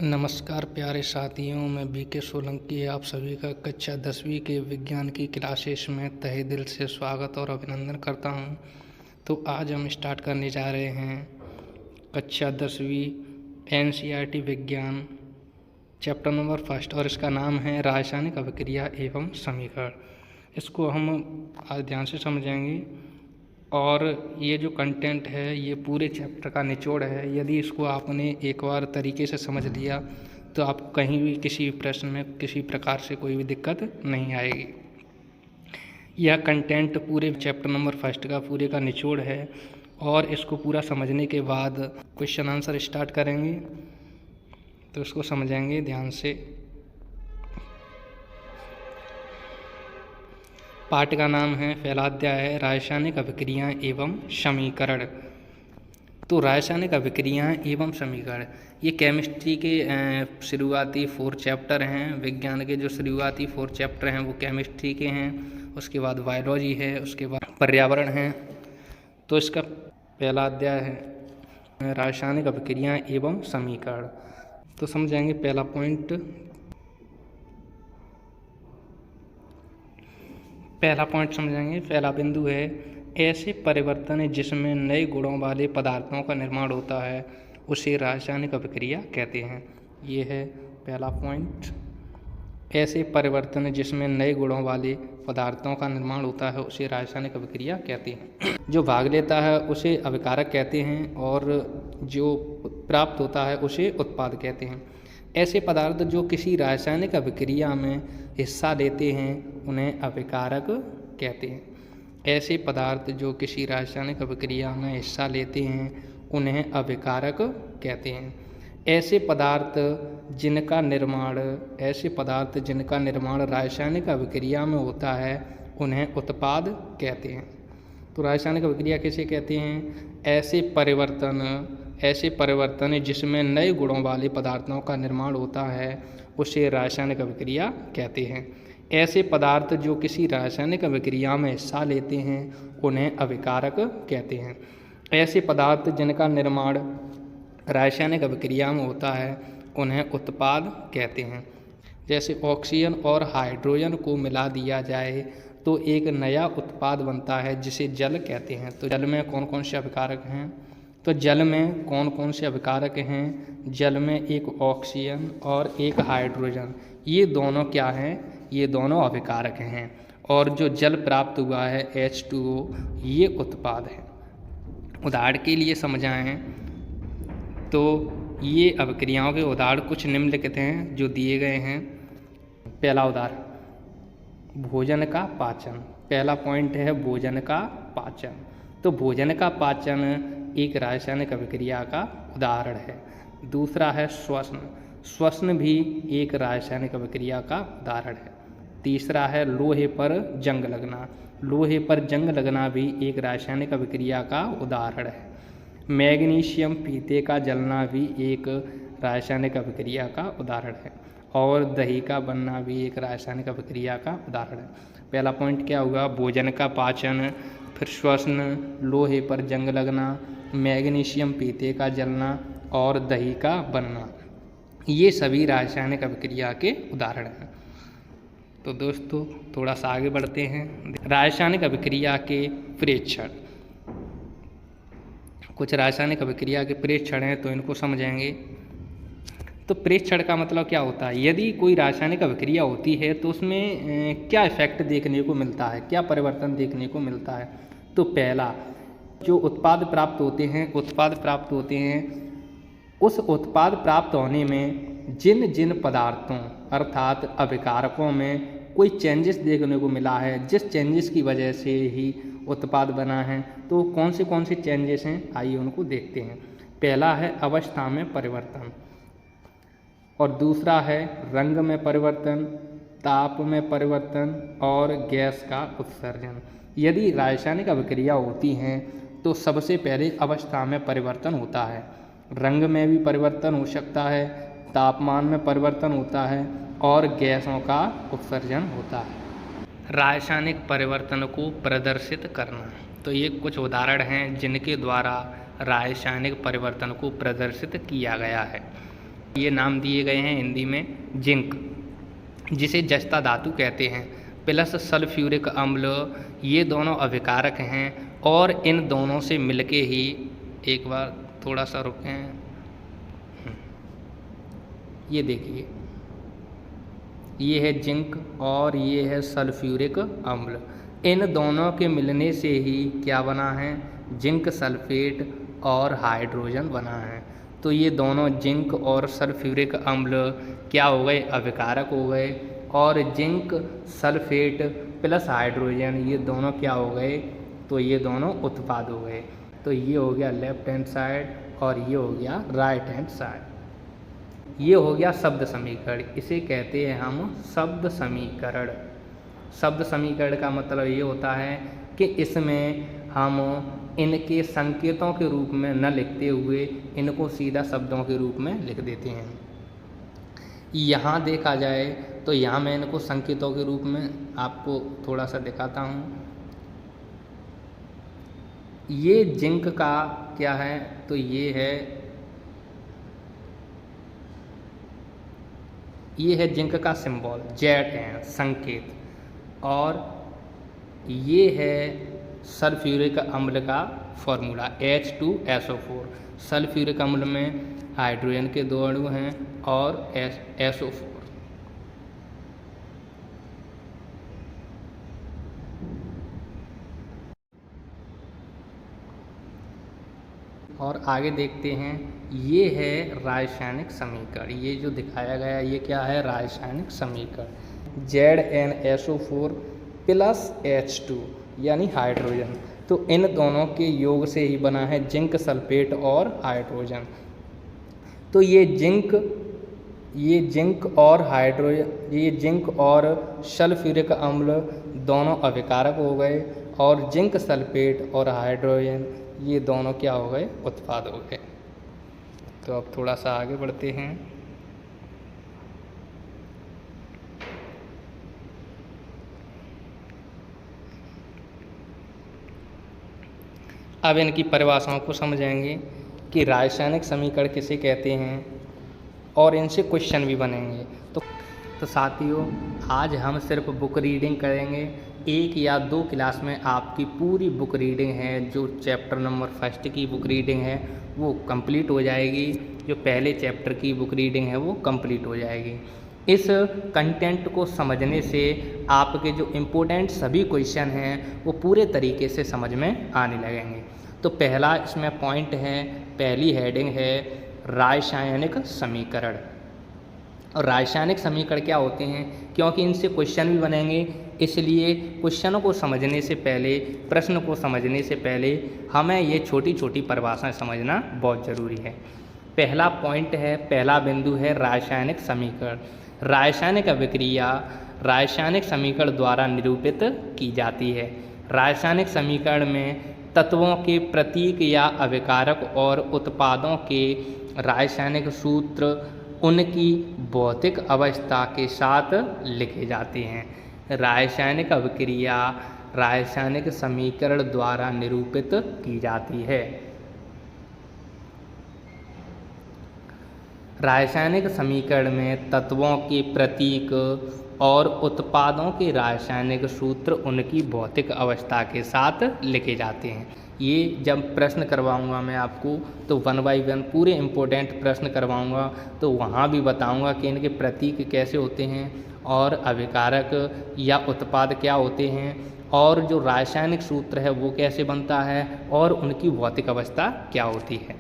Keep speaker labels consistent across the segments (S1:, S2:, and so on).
S1: नमस्कार प्यारे साथियों, मैं बीके सोलंकी आप सभी का कक्षा 10वीं के विज्ञान की क्लासेस में तहे दिल से स्वागत और अभिनंदन करता हूं। तो आज हम स्टार्ट करने जा रहे हैं कक्षा 10वीं एनसीईआरटी विज्ञान चैप्टर नंबर 1 और इसका नाम है रासायनिक अभिक्रिया एवं समीकरण। इसको हम आज ध्यान से समझेंगे और ये जो कंटेंट है ये पूरे चैप्टर का निचोड़ है। यदि इसको आपने एक बार तरीके से समझ लिया तो आपको कहीं भी किसी प्रश्न में किसी प्रकार से कोई भी दिक्कत नहीं आएगी। यह कंटेंट पूरे चैप्टर नंबर 1 का पूरे का निचोड़ है और इसको पूरा समझने के बाद क्वेश्चन आंसर स्टार्ट करेंगे। तो इसको समझेंगे ध्यान से। पाठ का नाम है, पहला अध्याय है रासायनिक अभिक्रियाएं एवं समीकरण। तो रासायनिक अभिक्रियाएं एवं समीकरण ये केमिस्ट्री के शुरुआती 4 चैप्टर हैं। विज्ञान के जो शुरुआती 4 चैप्टर हैं वो केमिस्ट्री के हैं, उसके बाद बायोलॉजी है, उसके बाद पर्यावरण है। तो इसका पहला अध्याय है रासायनिक अभिक्रियाएं एवं समीकरण। तो समझेंगे पहला पॉइंट समझेंगे। पहला बिंदु है ऐसे परिवर्तन है जिसमें नए गुणों वाले पदार्थों का निर्माण होता है उसे रासायनिक अभिक्रिया कहते हैं। ये है पहला पॉइंट। ऐसे परिवर्तन जिसमें नए गुणों वाले पदार्थों का निर्माण होता है उसे रासायनिक अभिक्रिया कहते हैं। जो भाग लेता है उसे अभिकारक कहते हैं और जो प्राप्त होता है उसे उत्पाद कहते हैं। ऐसे पदार्थ जो किसी रासायनिक अभिक्रिया में हिस्सा लेते हैं उन्हें अभिकारक कहते हैं। ऐसे पदार्थ जो किसी रासायनिक अभिक्रिया में हिस्सा लेते हैं उन्हें अभिकारक कहते हैं। ऐसे पदार्थ जिनका निर्माण रासायनिक अभिक्रिया में होता है उन्हें उत्पाद कहते हैं। तो रासायनिक अभिक्रिया किसे कहते हैं? ऐसे परिवर्तन जिसमें नए गुणों वाले पदार्थों का निर्माण होता है उसे रासायनिक अभिक्रिया कहते हैं। ऐसे पदार्थ जो किसी रासायनिक अभिक्रिया में हिस्सा लेते हैं उन्हें अभिकारक कहते हैं। ऐसे पदार्थ जिनका निर्माण रासायनिक अभिक्रिया में होता है उन्हें उत्पाद कहते हैं। जैसे ऑक्सीजन और हाइड्रोजन को मिला दिया जाए तो एक नया उत्पाद बनता है जिसे जल कहते हैं। तो जल में कौन कौन से अभिकारक हैं? जल में एक ऑक्सीजन और एक हाइड्रोजन, ये दोनों क्या हैं? ये दोनों अभिकारक हैं। और जो जल प्राप्त हुआ है H2O ये उत्पाद है। उदाहरण के लिए समझाएं तो ये अभिक्रियाओं के उदाहरण कुछ निम्नलिखित हैं जो दिए गए हैं। पहला उदाहरण भोजन का पाचन। पहला पॉइंट है भोजन का पाचन। तो भोजन का पाचन एक रासायनिक अभिक्रिया का उदाहरण है। दूसरा है श्वसन। श्वसन भी एक रासायनिक अभिक्रिया का उदाहरण है। तीसरा है लोहे पर जंग लगना। लोहे पर जंग लगना भी एक रासायनिक अभिक्रिया का उदाहरण है। मैग्नीशियम फीते का जलना भी एक रासायनिक अभिक्रिया का उदाहरण है। और दही का बनना भी एक रासायनिक अभिक्रिया का उदाहरण है। पहला पॉइंट क्या हुआ? भोजन का पाचन, फिर श्वसन, लोहे पर जंग लगना, मैग्नीशियम फीते का जलना और दही का बनना, ये सभी रासायनिक अभिक्रिया के उदाहरण हैं। तो दोस्तों थोड़ा सा आगे बढ़ते हैं। रासायनिक अभिक्रिया के प्रेक्षण। कुछ रासायनिक अभिक्रिया के प्रेक्षण हैं तो इनको समझेंगे। तो प्रेक्षण का मतलब क्या होता है? यदि कोई रासायनिक अभिक्रिया होती है तो उसमें क्या इफेक्ट देखने को मिलता है, क्या परिवर्तन देखने को मिलता है? तो पहला, जो उत्पाद प्राप्त होते हैं उस उत्पाद प्राप्त होने में जिन जिन पदार्थों अर्थात अभिकारकों में कोई चेंजेस देखने को मिला है, जिस चेंजेस की वजह से ही उत्पाद बना है, तो कौन से चेंजेस हैं आइए उनको देखते हैं। पहला है अवस्था में परिवर्तन और दूसरा है रंग में परिवर्तन, ताप में परिवर्तन और गैस का उत्सर्जन। यदि रासायनिक अभिक्रिया होती हैं तो सबसे पहले अवस्था में परिवर्तन होता है, रंग में भी परिवर्तन हो सकता है, तापमान में परिवर्तन होता है और गैसों का उत्सर्जन होता है। रासायनिक परिवर्तन को प्रदर्शित करना। तो ये कुछ उदाहरण हैं जिनके द्वारा रासायनिक परिवर्तन को प्रदर्शित किया गया है। ये नाम दिए गए हैं हिंदी में जिंक, जिसे जस्ता धातु कहते हैं, प्लस सल्फ्यूरिक अम्ल, ये दोनों अभिकारक हैं और इन दोनों से मिलके ही, एक बार थोड़ा सा रुकें, ये देखिए ये है जिंक और ये है सल्फ्यूरिक अम्ल, इन दोनों के मिलने से ही क्या बना है, जिंक सल्फेट और हाइड्रोजन बना है। तो ये दोनों जिंक और सल्फ्यूरिक अम्ल क्या हो गए, अभिकारक हो गए, और जिंक सल्फेट प्लस हाइड्रोजन ये दोनों क्या हो गए, तो ये दोनों उत्पाद हो गए। तो ये हो गया लेफ्ट हैंड साइड और ये हो गया राइट हैंड साइड। ये हो गया शब्द समीकरण, इसे कहते हैं हम शब्द समीकरण। शब्द समीकरण का मतलब ये होता है कि इसमें हम इनके संकेतों के रूप में न लिखते हुए इनको सीधा शब्दों के रूप में लिख देते हैं। यहाँ देखा जाए तो यहाँ मैं इनको संकेतों के रूप में आपको थोड़ा सा दिखाता हूँ। ये जिंक का क्या है, तो ये है जिंक का सिंबल Zn संकेत, और ये है सल्फ्यूरिक अम्ल का फॉर्मूला H2SO4। सल्फ्यूरिक अम्ल में हाइड्रोजन के 2 अणु हैं और SO4। और आगे देखते हैं, ये है रासायनिक समीकरण। ये जो दिखाया गया ये क्या है, रासायनिक समीकरण ZnSO4 प्लस H2 यानी हाइड्रोजन। तो इन दोनों के योग से ही बना है जिंक सल्फेट और हाइड्रोजन। तो ये जिंक और हाइड्रोजन, ये जिंक और सल्फ्यूरिक अम्ल दोनों अभिकारक हो गए, और जिंक सल्फेट और हाइड्रोजन ये दोनों क्या हो गए, उत्पाद हो गए। तो अब थोड़ा सा आगे बढ़ते हैं। अब इनकी परिभाषाओं को समझेंगे कि रासायनिक समीकरण किसे कहते हैं, और इनसे क्वेश्चन भी बनेंगे। तो साथियों, आज हम सिर्फ बुक रीडिंग करेंगे। 1 या 2 क्लास में आपकी पूरी बुक रीडिंग है, जो चैप्टर नंबर 1 की बुक रीडिंग है वो कंप्लीट हो जाएगी, जो पहले चैप्टर की बुक रीडिंग है वो कंप्लीट हो जाएगी। इस कंटेंट को समझने से आपके जो इम्पोर्टेंट सभी क्वेश्चन हैं वो पूरे तरीके से समझ में आने लगेंगे। तो पहला इसमें पॉइंट है, पहली हेडिंग है रासायनिक समीकरण। और रासायनिक समीकरण क्या होते हैं, क्योंकि इनसे क्वेश्चन भी बनेंगे, इसलिए क्वेश्चनों को समझने से पहले, प्रश्न को समझने से पहले हमें ये छोटी छोटी परिभाषाएं समझना बहुत ज़रूरी है। पहला पॉइंट है, पहला बिंदु है रासायनिक समीकरण। रासायनिक अभिक्रिया रासायनिक समीकरण द्वारा निरूपित की जाती है। रासायनिक समीकरण में तत्वों के प्रतीक या अभिकारक और उत्पादों के रासायनिक सूत्र उनकी भौतिक अवस्था के साथ लिखे जाते हैं। रासायनिक अभिक्रिया रासायनिक समीकरण द्वारा निरूपित की जाती है। रासायनिक समीकरण में तत्वों के प्रतीक और उत्पादों के रासायनिक सूत्र उनकी भौतिक अवस्था के साथ लिखे जाते हैं। ये जब प्रश्न करवाऊंगा मैं आपको तो 1 बाय 1 पूरे इम्पोर्टेंट प्रश्न करवाऊंगा, तो वहाँ भी बताऊंगा कि इनके प्रतीक कैसे होते हैं और अभिकारक या उत्पाद क्या होते हैं, और जो रासायनिक सूत्र है वो कैसे बनता है और उनकी भौतिक अवस्था क्या होती है।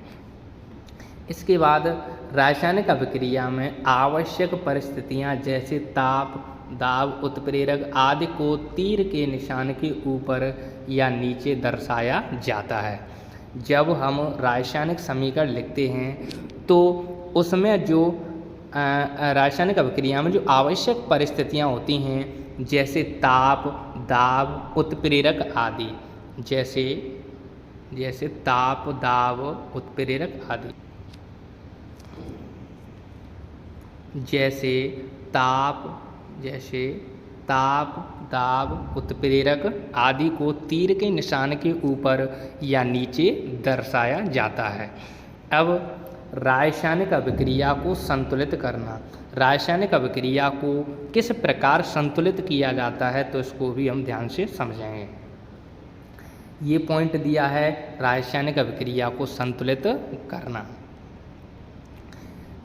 S1: इसके बाद रासायनिक अभिक्रिया में आवश्यक परिस्थितियां जैसे ताप, दाब, उत्प्रेरक आदि को तीर के निशान के ऊपर या नीचे दर्शाया जाता है। जब हम रासायनिक समीकरण लिखते हैं तो उसमें जो रासायनिक अभिक्रिया में जो आवश्यक परिस्थितियां होती हैं जैसे ताप, दाब, उत्प्रेरक आदि, जैसे ताप, दाब, उत्प्रेरक आदि, जैसे ताप, दाब, उत्प्रेरक आदि को तीर के निशान के ऊपर या नीचे दर्शाया जाता है। अब रासायनिक अभिक्रिया को संतुलित करना। रासायनिक अभिक्रिया को किस प्रकार संतुलित किया जाता है, तो इसको भी हम ध्यान से समझेंगे। ये पॉइंट दिया है रासायनिक अभिक्रिया को संतुलित करना।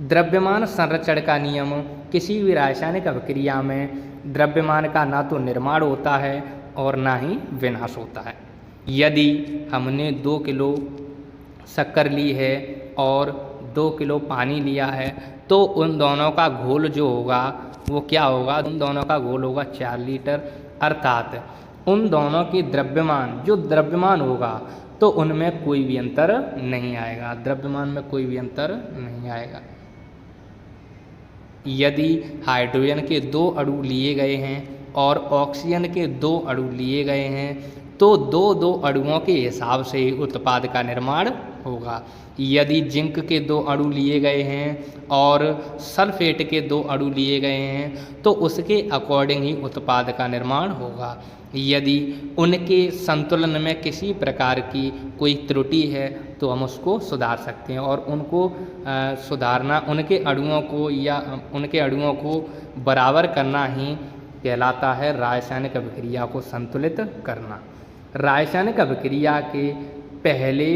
S1: द्रव्यमान संरक्षण का नियम। किसी भी रासायनिक अभिक्रिया में द्रव्यमान का ना तो निर्माण होता है और ना ही विनाश होता है। यदि हमने 2 किलो शक्कर ली है और 2 किलो पानी लिया है, तो उन दोनों का घोल जो होगा वो क्या होगा, उन दोनों का घोल होगा 4 लीटर। अर्थात उन दोनों की द्रव्यमान होगा तो उनमें कोई भी अंतर नहीं आएगा, द्रव्यमान में कोई भी अंतर नहीं आएगा। यदि हाइड्रोजन के 2 अणु लिए गए हैं और ऑक्सीजन के 2 अणु लिए गए हैं, तो 2 अणुओं के हिसाब से ही उत्पाद का निर्माण होगा। यदि जिंक के 2 अणु लिए गए हैं और सल्फेट के 2 अणु लिए गए हैं, तो उसके अकॉर्डिंग ही उत्पाद का निर्माण होगा। यदि उनके संतुलन में किसी प्रकार की कोई त्रुटि है तो हम उसको सुधार सकते हैं, और उनको सुधारना, उनके अणुओं को बराबर करना ही कहलाता है रासायनिक अभिक्रिया को संतुलित करना। रासायनिक अभिक्रिया के पहले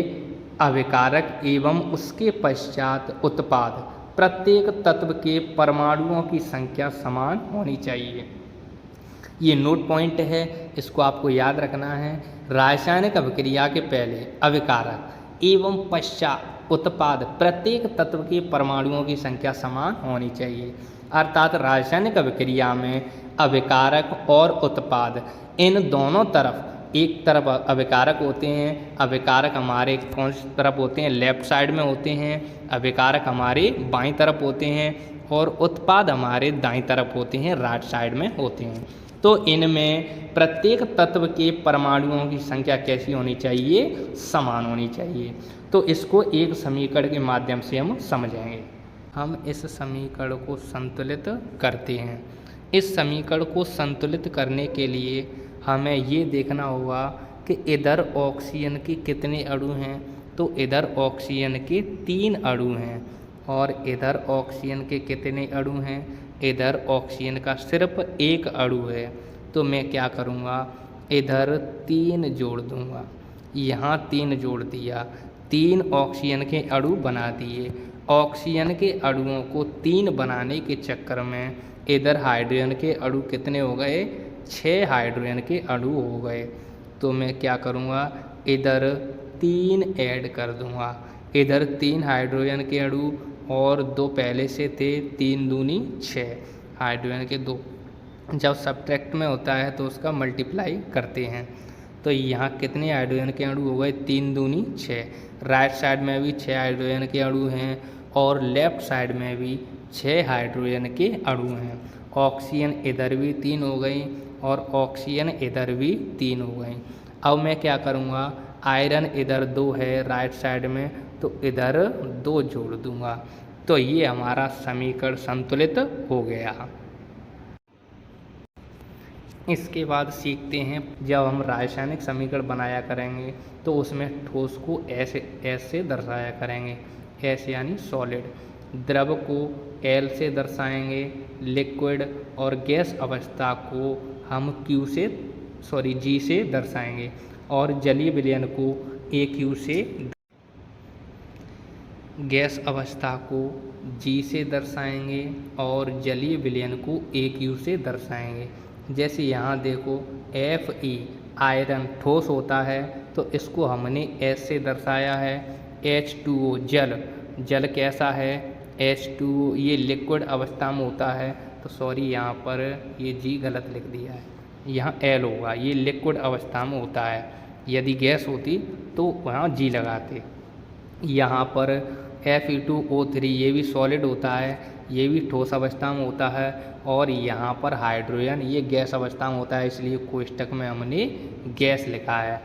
S1: अभिकारक एवं उसके पश्चात उत्पाद, प्रत्येक तत्व के परमाणुओं की संख्या समान होनी चाहिए। ये नोट पॉइंट है, इसको आपको याद रखना है। रासायनिक अभिक्रिया के पहले अभिकारक एवं पश्चात उत्पाद, प्रत्येक तत्व के परमाणुओं की संख्या समान होनी चाहिए। अर्थात रासायनिक अभिक्रिया में अभिकारक और उत्पाद, इन दोनों तरफ, एक तरफ अभिकारक होते हैं, अभिकारक हमारे कौन सी तरफ होते हैं, लेफ्ट साइड में होते हैं, अभिकारक हमारे बाईं तरफ होते हैं, और उत्पाद हमारे दाईं तरफ होते हैं, राइट साइड में होते हैं। तो इनमें प्रत्येक तत्व के परमाणुओं की संख्या कैसी होनी चाहिए, समान होनी चाहिए। तो इसको एक समीकरण के माध्यम से हम समझेंगे। हम इस समीकरण को संतुलित करते हैं। इस समीकरण को संतुलित करने के लिए हमें ये देखना होगा कि इधर ऑक्सीजन के कितने अणु हैं, तो इधर ऑक्सीजन के 3 अणु हैं, और इधर ऑक्सीजन के कितने अणु हैं, इधर ऑक्सीजन का सिर्फ 1 अणु है। तो मैं क्या करूँगा, इधर 3 जोड़ दूँगा, यहाँ 3 जोड़ दिया, 3 ऑक्सीजन के अणु बना दिए। ऑक्सीजन के अणुओं को 3 बनाने के चक्कर में इधर हाइड्रोजन के अणु कितने हो गए, 6 हाइड्रोजन के अणु हो गए। तो मैं क्या करूँगा, इधर 3 ऐड कर दूँगा, इधर 3 हाइड्रोजन के अणु और 2 पहले से थे, 3 दूनी 6 हाइड्रोजन के 2। जब सब्ट्रैक्ट में होता है तो उसका मल्टीप्लाई करते हैं, तो यहाँ कितने हाइड्रोजन के अणु हो गए, 3 दूनी 6। राइट साइड में भी 6 हाइड्रोजन के अणु हैं और लेफ्ट साइड में भी 6 हाइड्रोजन के अणु हैं। ऑक्सीजन इधर भी 3 हो गई और ऑक्सीजन इधर भी 3 हो गई। अब मैं क्या करूँगा, आयरन इधर 2 है राइट साइड में, तो इधर 2 जोड़ दूँगा। तो ये हमारा समीकरण संतुलित हो गया। इसके बाद सीखते हैं, जब हम रासायनिक समीकरण बनाया करेंगे तो उसमें ठोस को ऐसे दर्शाया करेंगे, ऐसे यानी सॉलिड। द्रव को एल से दर्शाएंगे, लिक्विड और गैस अवस्था को हम जी से दर्शाएंगे, और जलीय विलयन को AQ से, गैस अवस्था को G से दर्शाएंगे और जलीय विलयन को AQ से दर्शाएंगे। जैसे यहाँ देखो Fe आयरन ठोस होता है तो इसको हमने S से दर्शाया है। H2O जल कैसा है, H2O ये लिक्विड अवस्था में होता है, तो सॉरी यहाँ पर ये G गलत लिख दिया है, यहाँ L होगा, ये लिक्विड अवस्था में होता है। यदि गैस होती तो वहाँ G लगाते। यहाँ पर Fe2O3 ये भी सॉलिड होता है, ये भी ठोस अवस्था में होता है, और यहाँ पर हाइड्रोजन ये गैस अवस्था में होता है, इसलिए कोष्टक में हमने गैस लिखा है।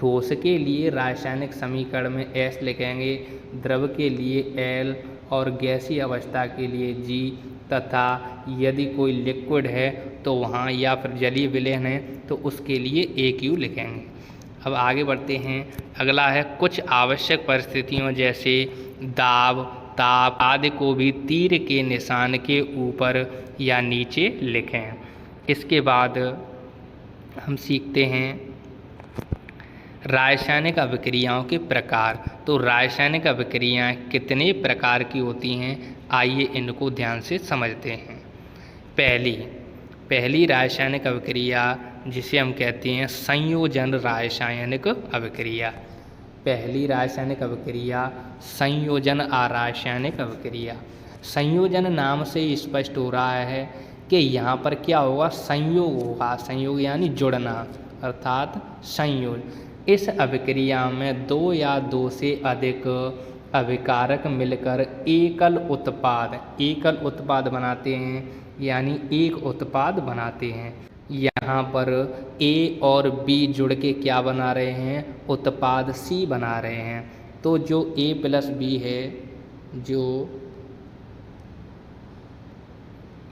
S1: ठोस के लिए रासायनिक समीकरण में S लिखेंगे, द्रव के लिए L और गैसीय अवस्था के लिए G, तथा यदि कोई लिक्विड है तो वहाँ या फिर जलीय विलयन है तो उसके लिए AQ लिखेंगे। अब आगे बढ़ते हैं। अगला है कुछ आवश्यक परिस्थितियों जैसे दाब, ताप आदि को भी तीर के निशान के ऊपर या नीचे लिखें। इसके बाद हम सीखते हैं रासायनिक अभिक्रियाओं के प्रकार। तो रासायनिक अभिक्रियाएं कितने प्रकार की होती हैं, आइए इनको ध्यान से समझते हैं। पहली रासायनिक अभिक्रिया जिसे हम कहते हैं संयोजन रासायनिक अभिक्रिया। पहली रासायनिक अभिक्रिया संयोजन अरासायनिक अभिक्रिया। संयोजन नाम से ही स्पष्ट हो रहा है कि यहाँ पर क्या होगा, संयोग होगा। संयोग यानी जुड़ना, अर्थात संयोग। इस अभिक्रिया में दो या दो से अधिक अभिकारक मिलकर एकल उत्पाद बनाते हैं, यानी एक उत्पाद बनाते हैं। यहाँ पर ए और बी जुड़ के क्या बना रहे हैं, उत्पाद सी बना रहे हैं। तो जो ए प्लस बी है, जो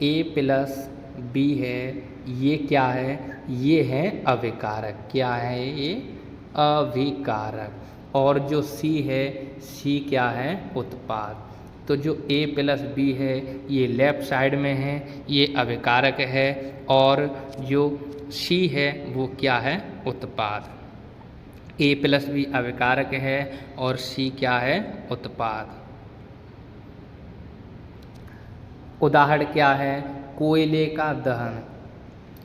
S1: ए प्लस बी है, ये क्या है, ये है अभिकारक। क्या है ये, अभिकारक। और जो सी है, सी क्या है, उत्पाद। तो जो ए प्लस बी है ये लेफ्ट साइड में है, ये अभिकारक है, और जो सी है वो क्या है, उत्पाद। ए प्लस बी अभिकारक है और सी क्या है, उत्पाद। उदाहरण क्या है, कोयले का दहन।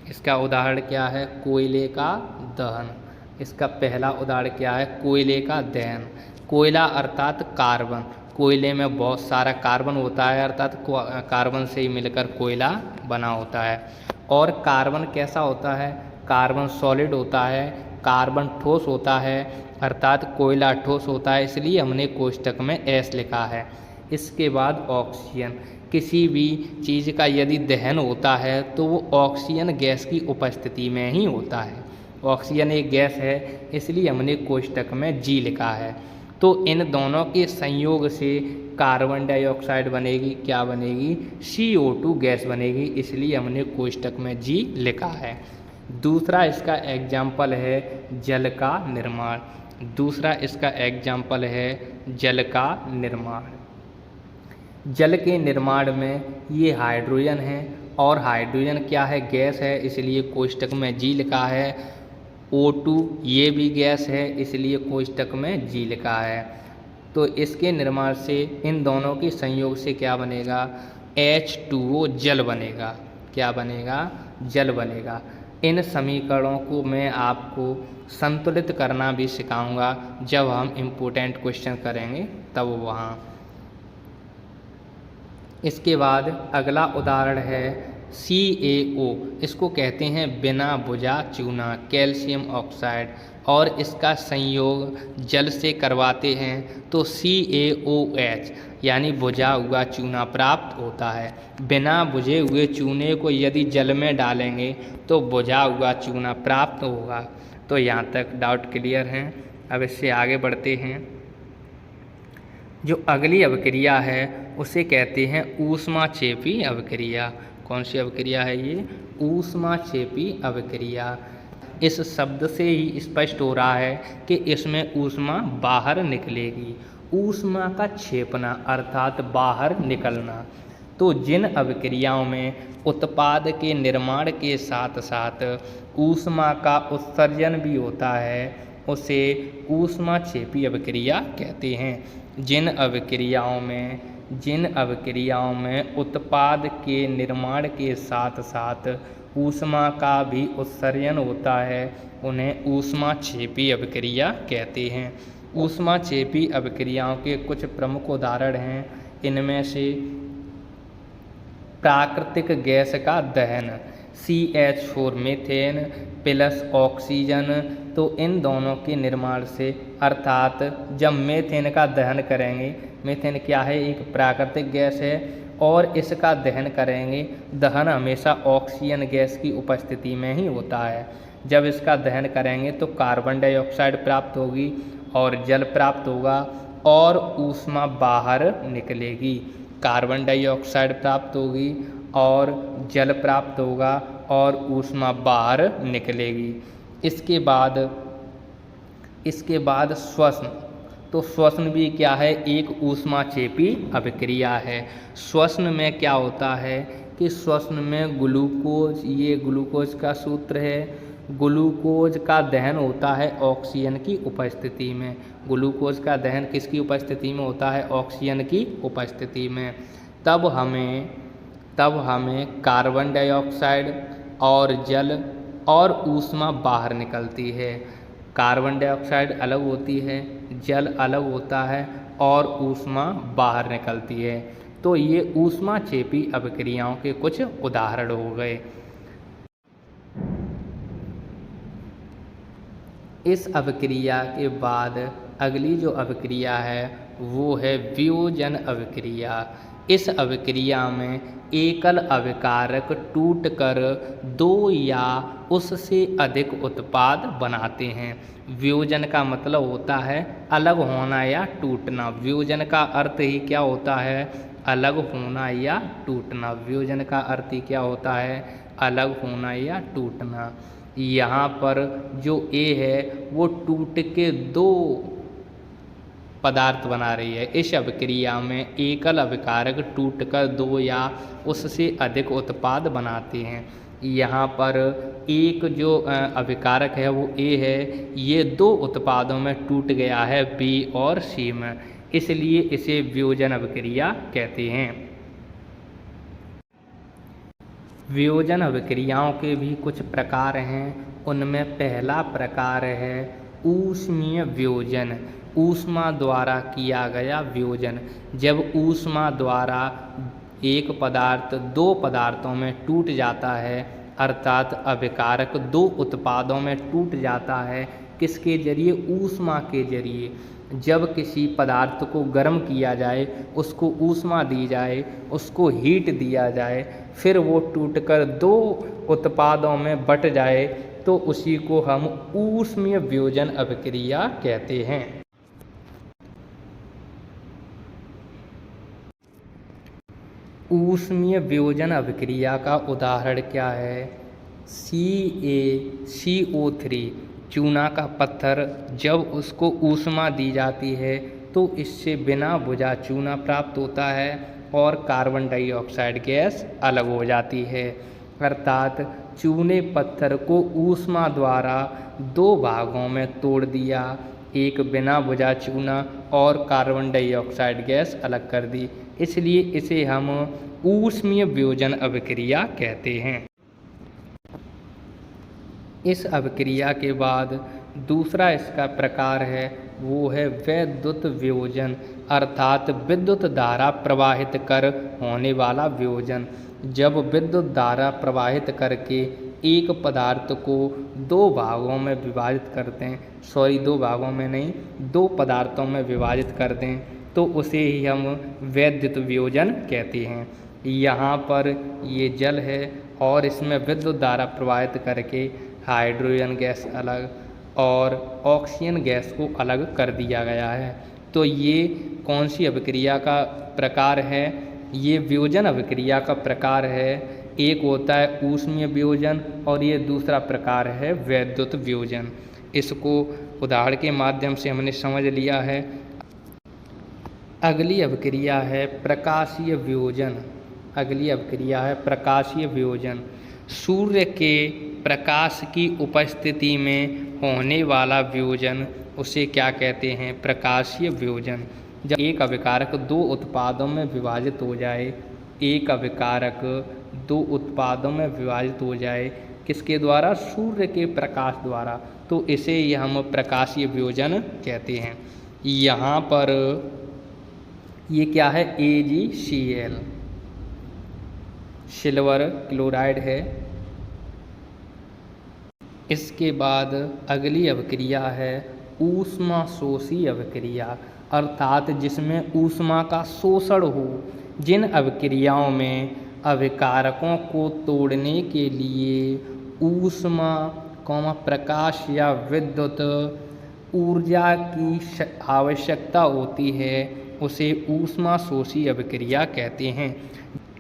S1: इसका उदाहरण क्या है, कोयले का दहन। इसका पहला उदाहरण क्या है, कोयले का दहन। कोयला अर्थात कार्बन, कोयले में बहुत सारा कार्बन होता है, अर्थात कार्बन से ही मिलकर कोयला बना होता है। और कार्बन कैसा होता है, कार्बन सॉलिड होता है, कार्बन ठोस होता है, अर्थात कोयला ठोस होता है, इसलिए हमने कोष्टक में एस लिखा है। इसके बाद ऑक्सीजन। किसी भी चीज़ का यदि दहन होता है तो वो ऑक्सीजन गैस की उपस्थिति में ही होता है। ऑक्सीजन एक गैस है, इसलिए हमने कोष्टक में जी लिखा है। तो इन दोनों के संयोग से कार्बन डाइऑक्साइड बनेगी, क्या बनेगी, CO2 गैस बनेगी, इसलिए हमने कोष्टक में जी लिखा है। दूसरा इसका एग्जाम्पल है जल का निर्माण। दूसरा इसका एग्जाम्पल है जल का निर्माण। जल के निर्माण में ये हाइड्रोजन है, और हाइड्रोजन क्या है, गैस है, इसलिए कोष्टक में जी लिखा है। O2 ये भी गैस है, इसलिए कोष्टक में जी लिखा है। तो इसके निर्माण से, इन दोनों के संयोग से क्या बनेगा, H2O जल बनेगा। क्या बनेगा, जल बनेगा। इन समीकरणों को मैं आपको संतुलित करना भी सिखाऊंगा जब हम इम्पोर्टेंट क्वेश्चन करेंगे तब वहाँ। इसके बाद अगला उदाहरण है CaO। इसको कहते हैं बिना बुझा चूना, कैल्शियम ऑक्साइड, और इसका संयोग जल से करवाते हैं तो CaOH यानी बुझा हुआ चूना प्राप्त होता है। बिना बुझे हुए चूने को यदि जल में डालेंगे तो बुझा हुआ चूना प्राप्त होगा। तो यहाँ तक डाउट क्लियर हैं। अब इससे आगे बढ़ते हैं। जो अगली अभिक्रिया है उसे कहते हैं ऊष्माक्षेपी अभिक्रिया। कौन सी अभिक्रिया है ये, ऊष्माक्षेपी अभिक्रिया। इस शब्द से ही स्पष्ट हो रहा है कि इसमें ऊष्मा बाहर निकलेगी। ऊष्मा का क्षेपना अर्थात बाहर निकलना। तो जिन अभिक्रियाओं में उत्पाद के निर्माण के साथ साथ ऊष्मा का उत्सर्जन भी होता है उसे ऊष्माक्षेपी अभिक्रिया कहते हैं। जिन अभिक्रियाओं में उत्पाद के निर्माण के साथ साथ ऊष्मा का भी उत्सर्जन होता है उन्हें ऊष्माक्षेपी अभिक्रिया कहते हैं। ऊष्माक्षेपी अभिक्रियाओं के कुछ प्रमुख उदाहरण हैं। इनमें से प्राकृतिक गैस का दहन, CH4 मीथेन प्लस ऑक्सीजन। तो इन दोनों के निर्माण से, अर्थात जब मीथेन का दहन करेंगे, मीथेन क्या है, एक प्राकृतिक गैस है, और इसका दहन करेंगे, दहन हमेशा ऑक्सीजन गैस की उपस्थिति में ही होता है। जब इसका दहन करेंगे तो कार्बन डाइऑक्साइड प्राप्त होगी और जल प्राप्त होगा और ऊष्मा बाहर निकलेगी। कार्बन डाइऑक्साइड प्राप्त होगी और जल प्राप्त होगा और ऊष्मा बाहर निकलेगी। इसके बाद श्वसन, तो श्वसन भी क्या है, एक ऊष्माक्षेपी अभिक्रिया है। श्वसन में क्या होता है कि श्वसन में ग्लूकोज, ये ग्लूकोज का सूत्र है, ग्लूकोज का दहन होता है ऑक्सीजन की उपस्थिति में। ग्लूकोज का दहन किसकी उपस्थिति में होता है, ऑक्सीजन की उपस्थिति में। तब हमें कार्बन डाइऑक्साइड और जल और ऊष्मा बाहर निकलती है। कार्बन डाइऑक्साइड अलग होती है, जल अलग होता है और ऊष्मा बाहर निकलती है। तो ये ऊष्माक्षेपी अभिक्रियाओं के कुछ उदाहरण हो गए। इस अभिक्रिया के बाद अगली जो अभिक्रिया है वो है वियोजन अभिक्रिया। इस अभिक्रिया में एकल अभिकारक टूटकर दो या उससे अधिक उत्पाद बनाते हैं। वियोजन का मतलब होता है अलग होना या टूटना। वियोजन का अर्थ ही क्या होता है, अलग होना या टूटना। वियोजन का अर्थ ही क्या होता है, अलग होना या टूटना। यहाँ पर जो ए है वो टूट के दो पदार्थ बना रही है। इस अभिक्रिया में एकल अभिकारक टूटकर दो या उससे अधिक उत्पाद बनाते हैं। यहाँ पर एक जो अभिकारक है वो ए है, ये दो उत्पादों में टूट गया है बी और सी में, इसलिए इसे वियोजन अभिक्रिया कहते हैं। वियोजन अभिक्रियाओं के भी कुछ प्रकार हैं। उनमें पहला प्रकार है ऊष्मीय वियोजन। ऊष्मा द्वारा किया गया वियोजन। जब ऊष्मा द्वारा एक पदार्थ दो पदार्थों में टूट जाता है, अर्थात अभिकारक दो उत्पादों में टूट जाता है, किसके जरिए, ऊष्मा के जरिए। जब किसी पदार्थ को गर्म किया जाए, उसको ऊष्मा दी जाए, उसको हीट दिया जाए, फिर वो टूटकर दो उत्पादों में बट जाए, तो उसी को हम ऊष्मीय वियोजन अभिक्रिया कहते हैं। ऊष्मीय वियोजन अभिक्रिया का उदाहरण क्या है, CaCO3 चूना का पत्थर, जब उसको ऊष्मा दी जाती है तो इससे बिना बुझा चूना प्राप्त होता है और कार्बन डाइऑक्साइड गैस अलग हो जाती है। अर्थात चूने पत्थर को ऊष्मा द्वारा दो भागों में तोड़ दिया, एक बिना बुझा चूना और कार्बन डाइऑक्साइड गैस अलग कर दी, इसलिए इसे हम ऊष्मीय वियोजन अभिक्रिया कहते हैं। इस अभिक्रिया के बाद दूसरा इसका प्रकार है वो है वैद्युत वियोजन, अर्थात विद्युत धारा प्रवाहित कर होने वाला वियोजन। जब विद्युत धारा प्रवाहित करके एक पदार्थ को दो भागों में विभाजित करते हैं, दो भागों में नहीं, दो पदार्थों में विभाजित करते हैं, तो उसे ही हम वैद्युत वियोजन कहते हैं। यहाँ पर ये जल है और इसमें विद्युत धारा प्रवाहित करके हाइड्रोजन गैस अलग और ऑक्सीजन गैस को अलग कर दिया गया है। तो ये कौन सी अभिक्रिया का प्रकार है, ये वियोजन अभिक्रिया का प्रकार है। एक होता है ऊष्मीय वियोजन और ये दूसरा प्रकार है वैद्युत वियोजन। इसको उदाहरण के माध्यम से हमने समझ लिया है। अगली अभिक्रिया है प्रकाशीय वियोजन। अगली अभिक्रिया है प्रकाशीय वियोजन। सूर्य के प्रकाश की उपस्थिति में होने वाला वियोजन, उसे क्या कहते हैं, प्रकाशीय वियोजन। जब एक अभिकारक दो उत्पादों में विभाजित हो जाए, एक अभिकारक दो उत्पादों में विभाजित हो जाए, किसके द्वारा, सूर्य के प्रकाश द्वारा, तो इसे ही हम प्रकाशीय वियोजन कहते हैं। यहाँ पर ये क्या है, AgCl सिल्वर क्लोराइड है। इसके बाद अगली अभिक्रिया है ऊष्माशोषी अभिक्रिया, अर्थात जिसमें ऊष्मा का शोषण हो। जिन अभिक्रियाओं में अभिकारकों को तोड़ने के लिए ऊष्मा, प्रकाश या विद्युत ऊर्जा की आवश्यकता होती है, उसे ऊष्माशोषी अभिक्रिया कहते हैं।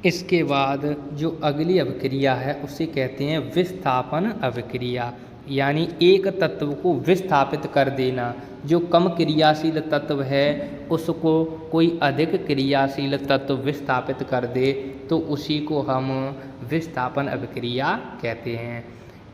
S1: इसके बाद जो अगली अभिक्रिया है उसे कहते हैं विस्थापन अभिक्रिया। यानी एक तत्व को विस्थापित कर देना। जो कम क्रियाशील तत्व है उसको कोई अधिक क्रियाशील तत्व विस्थापित कर दे तो उसी को हम विस्थापन अभिक्रिया कहते हैं।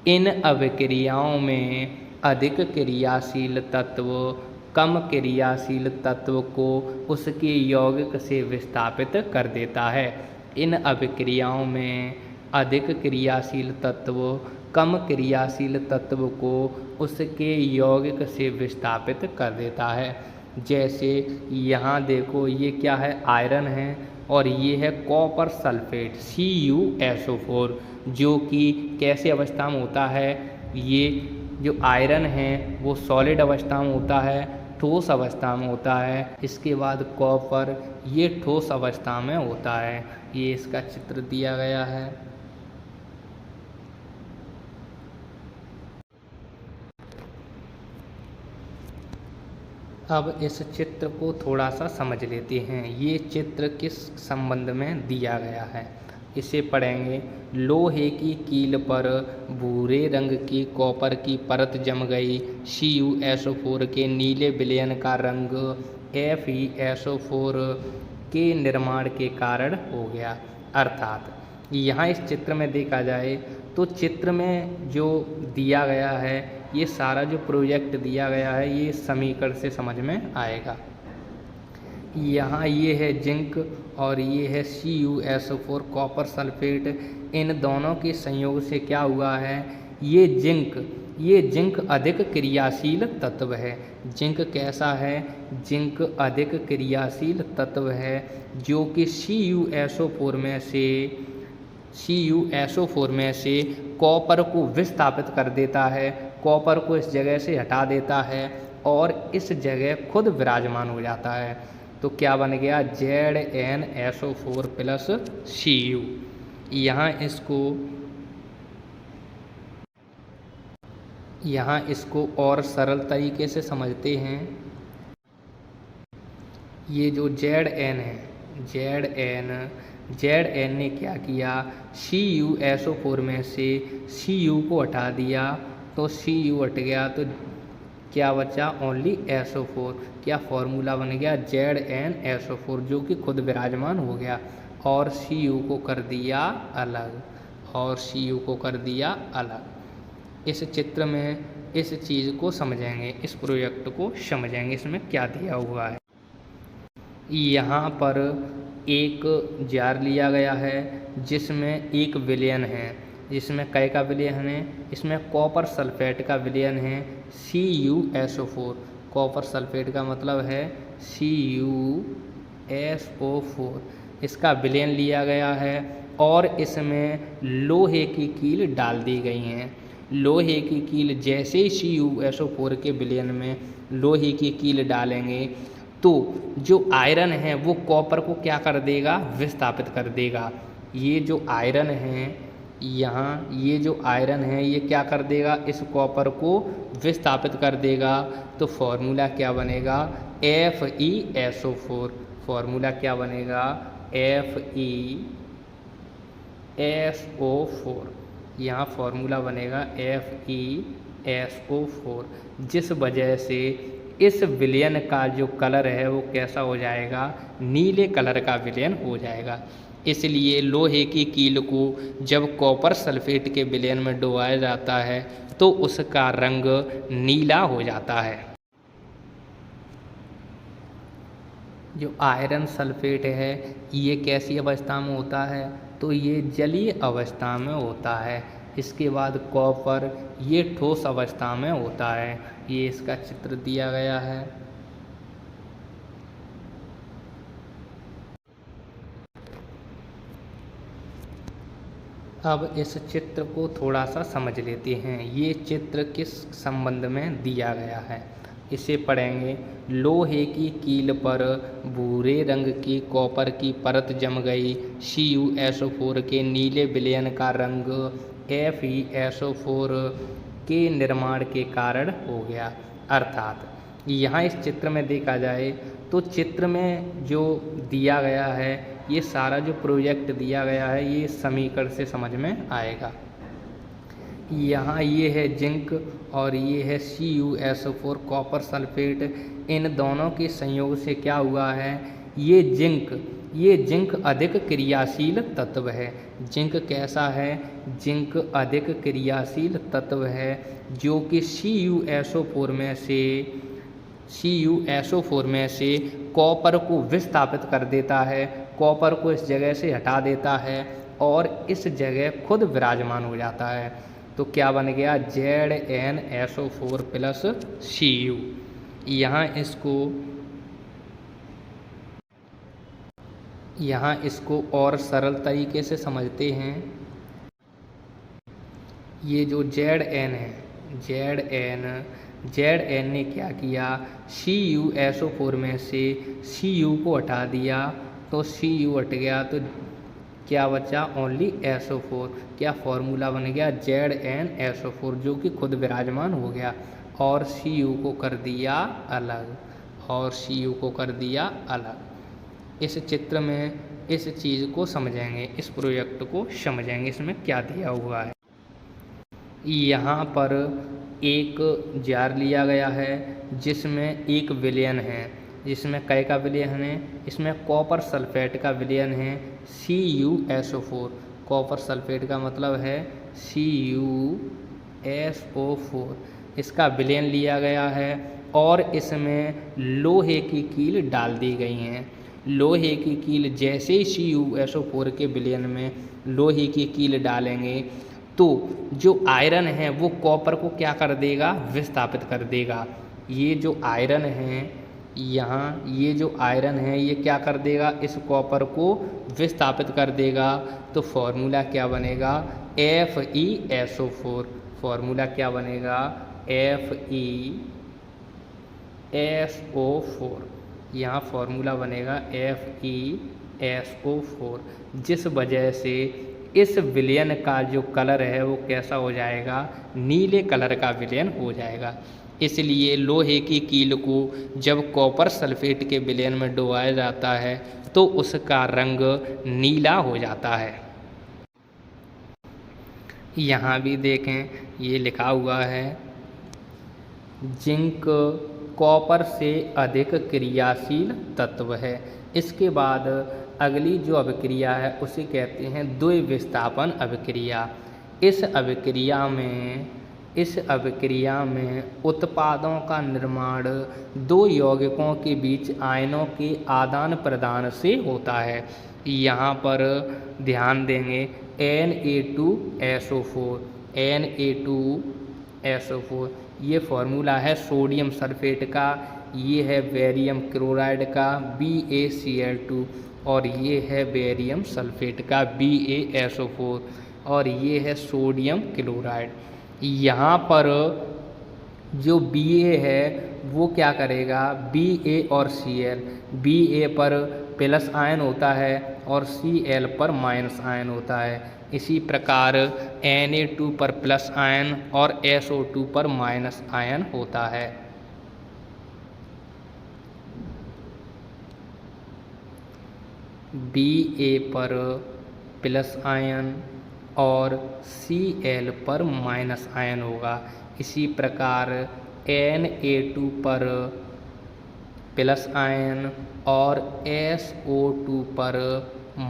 S1: इन अभिक्रियाओं में अधिक क्रियाशील तत्व कम क्रियाशील तत्व को उसके यौगिक से विस्थापित कर देता है। इन अभिक्रियाओं में अधिक क्रियाशील तत्व कम क्रियाशील तत्व को उसके यौगिक से विस्थापित कर देता है। जैसे यहाँ देखो, ये क्या है, आयरन है और ये है कॉपर सल्फेट CuSO4, जो कि कैसे अवस्था में होता है। ये जो आयरन है वो सॉलिड अवस्था में होता है, ठोस अवस्था में होता है। इसके बाद कॉपर, ये ठोस अवस्था में होता है। ये इसका चित्र दिया गया है। अब इस चित्र को थोड़ा सा समझ लेते हैं। ये चित्र किस संबंध में दिया गया है, इसे पढ़ेंगे। लोहे की कील पर भूरे रंग की कॉपर की परत जम गई। CuSO4 के नीले विलयन का रंग FeSO4 के निर्माण के कारण हो गया। अर्थात यहाँ इस चित्र में देखा जाए तो चित्र में जो दिया गया है, ये सारा जो प्रोजेक्ट दिया गया है ये समीकरण से समझ में आएगा। यहाँ ये है जिंक और ये है CuSO4 कॉपर सल्फेट। इन दोनों के संयोग से क्या हुआ है, ये जिंक अधिक क्रियाशील तत्व है। जिंक कैसा है, जिंक अधिक क्रियाशील तत्व है जो कि CuSO4 में से कॉपर को विस्थापित कर देता है, कॉपर को इस जगह से हटा देता है और इस जगह खुद विराजमान हो जाता है। तो क्या बन गया, ZnSO4 प्लस Cu। यहाँ इसको और सरल तरीके से समझते हैं। ये जो Zn है, Zn ने क्या किया, CuSO4 में से Cu को हटा दिया तो Cu हट गया तो क्या बचा, ओनली SO4। क्या फॉर्मूला बन गया, ZnSO4, जो कि खुद विराजमान हो गया और Cu को कर दिया अलग। इस चित्र में इस चीज़ को समझेंगे, इस प्रोजेक्ट को समझेंगे, इसमें क्या दिया हुआ है। यहाँ पर एक जार लिया गया है जिसमें एक विलयन है, जिसमें कै का विलयन है, इसमें कॉपर सल्फेट का विलयन है CuSO4। कॉपर सल्फेट का मतलब है CuSO4, इसका विलयन लिया गया है और इसमें लोहे की कील डाल दी गई हैं। लोहे की कील जैसे ही CuSO4 के विलयन में लोहे की कील डालेंगे तो जो आयरन है वो कॉपर को क्या कर देगा, विस्थापित कर देगा। ये जो आयरन है, यहाँ ये जो आयरन है ये क्या कर देगा, इस कॉपर को विस्थापित कर देगा। तो फॉर्मूला क्या बनेगा, FeSO4। फॉर्मूला क्या बनेगा, FeSO4। यहाँ फॉर्मूला बनेगा FeSO4, जिस वजह से इस विलयन का जो कलर है वो कैसा हो जाएगा, नीले कलर का विलयन हो जाएगा। इसलिए लोहे की कील को जब कॉपर सल्फेट के विलयन में डुबाया जाता है तो उसका रंग नीला हो जाता है। जो आयरन सल्फेट है ये कैसी अवस्था में होता है, तो ये जलीय अवस्था में होता है। इसके बाद कॉपर, ये ठोस अवस्था में होता है। ये इसका चित्र दिया गया है। अब इस चित्र को थोड़ा सा समझ लेते हैं। ये चित्र किस संबंध में दिया गया है, इसे पढ़ेंगे। लोहे की कील पर भूरे रंग की कॉपर की परत जम गई। CuSO4 के नीले विलयन का रंग FeSO4 के निर्माण के कारण हो गया। अर्थात यहाँ इस चित्र में देखा जाए तो चित्र में जो दिया गया है, ये सारा जो प्रोजेक्ट दिया गया है ये समीकरण से समझ में आएगा। यहाँ ये है जिंक और ये है CuSO4 कॉपर सल्फेट। इन दोनों के संयोग से क्या हुआ है, ये जिंक अधिक क्रियाशील तत्व है। जिंक कैसा है, जिंक अधिक क्रियाशील तत्व है जो कि CuSO4 में से कॉपर को विस्थापित कर देता है, कॉपर को इस जगह से हटा देता है और इस जगह खुद विराजमान हो जाता है। तो क्या बन गया, ZnSO4 प्लस Cu। यहाँ इसको और सरल तरीके से समझते हैं। ये जो Zn है, Zn ने क्या किया, CuSO4 में से Cu को हटा दिया, तो Cu हट गया तो क्या बचा, ओनली SO4। क्या फॉर्मूला बन गया, ZnSO4, जो कि खुद विराजमान हो गया और Cu को कर दिया अलग। इस चित्र में इस चीज़ को समझेंगे, इस प्रोजेक्ट को समझेंगे, इसमें क्या दिया हुआ है। यहाँ पर एक जार लिया गया है जिसमें एक विलयन है, जिसमें कै का विलयन है, इसमें कॉपर सल्फेट का विलयन है CuSO4। कॉपर सल्फेट का मतलब है CuSO4, इसका विलयन लिया गया है और इसमें लोहे की कील डाल दी गई हैं। लोहे की कील जैसे ही CuSO4 के विलयन में लोहे की कील डालेंगे तो जो आयरन है वो कॉपर को क्या कर देगा, विस्थापित कर देगा। ये जो आयरन है, यहाँ ये जो आयरन है ये क्या कर देगा, इस कॉपर को विस्थापित कर देगा। तो फॉर्मूला क्या बनेगा, FeSO4। फॉर्मूला क्या बनेगा, FeSO4। यहाँ फॉर्मूला बनेगा FeSO4, जिस वजह से इस विलयन का जो कलर है वो कैसा हो जाएगा, नीले कलर का विलयन हो जाएगा। इसलिए लोहे की कील को जब कॉपर सल्फेट के विलयन में डुबाया जाता है तो उसका रंग नीला हो जाता है। यहाँ भी देखें, ये लिखा हुआ है जिंक कॉपर से अधिक क्रियाशील तत्व है। इसके बाद अगली जो अभिक्रिया है उसे कहते हैं द्विविस्थापन अभिक्रिया। इस अभिक्रिया में उत्पादों का निर्माण दो यौगिकों के बीच आयनों के आदान प्रदान से होता है। यहाँ पर ध्यान देंगे Na2SO4 ये फॉर्मूला है सोडियम सल्फेट का, ये है बेरियम क्लोराइड का BaCl2 और ये है बेरियम सल्फेट का BaSO4 और ये है सोडियम क्लोराइड। यहाँ पर जो Ba है वो क्या करेगा, Ba और Cl, Ba पर प्लस आयन होता है और Cl पर माइनस आयन होता है। इसी प्रकार Na2 पर प्लस आयन और SO2 पर माइनस आयन होता है। Ba पर प्लस आयन और Cl पर माइनस आयन होगा। इसी प्रकार Na2 पर प्लस आयन और SO2 पर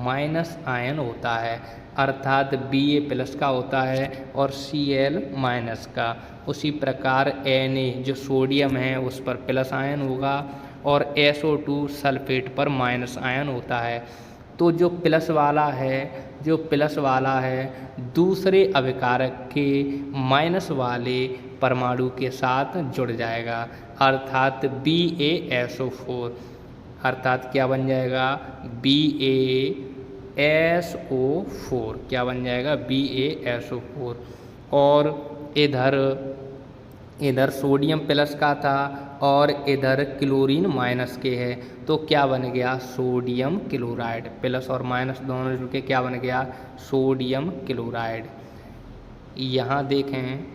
S1: माइनस आयन होता है, अर्थात Ba प्लस का होता है और Cl माइनस का। उसी प्रकार Na जो सोडियम है उस पर प्लस आयन होगा और SO2 सल्फेट पर माइनस आयन होता है। तो जो प्लस वाला है दूसरे अभिकारक के माइनस वाले परमाणु के साथ जुड़ जाएगा, अर्थात BaSO4, अर्थात क्या बन जाएगा, BaSO4 क्या बन जाएगा, BaSO4। और इधर सोडियम प्लस का था और इधर क्लोरीन माइनस के है, तो क्या बन गया, सोडियम क्लोराइड। प्लस और माइनस दोनों जुड़ के क्या बन गया, सोडियम क्लोराइड। यहाँ देखें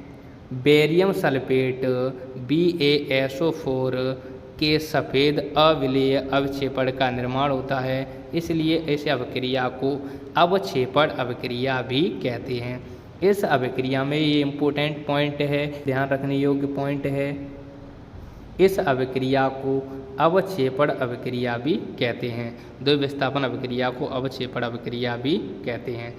S1: बेरियम सल्फेट BaSO4 के सफ़ेद अविलेय अवक्षेपण का निर्माण होता है, इसलिए इस अभिक्रिया को अवक्षेपण अभिक्रिया भी कहते हैं। इस अभिक्रिया में ये इम्पोर्टेंट पॉइंट है, ध्यान रखने योग्य पॉइंट है, इस अभिक्रिया को अवक्षेपण अभिक्रिया भी कहते हैं। द्विविस्थापन अभिक्रिया को अवक्षेपण अभिक्रिया भी कहते हैं।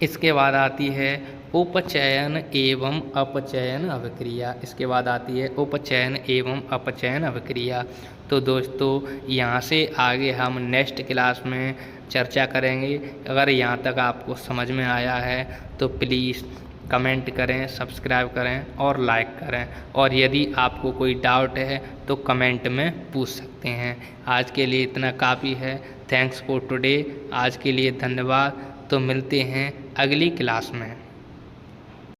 S1: इसके बाद आती है उपचयन एवं अपचयन अभिक्रिया। इसके बाद आती है उपचयन एवं अपचयन अभिक्रिया। तो दोस्तों यहाँ से आगे हम नेक्स्ट क्लास में चर्चा करेंगे। अगर यहाँ तक आपको समझ में आया है तो प्लीज़ कमेंट करें, सब्सक्राइब करें और लाइक करें, और यदि आपको कोई डाउट है तो कमेंट में पूछ सकते हैं। आज के लिए इतना काफ़ी है। Thanks for today. आज के लिए धन्यवाद। तो मिलते हैं अगली क्लास में।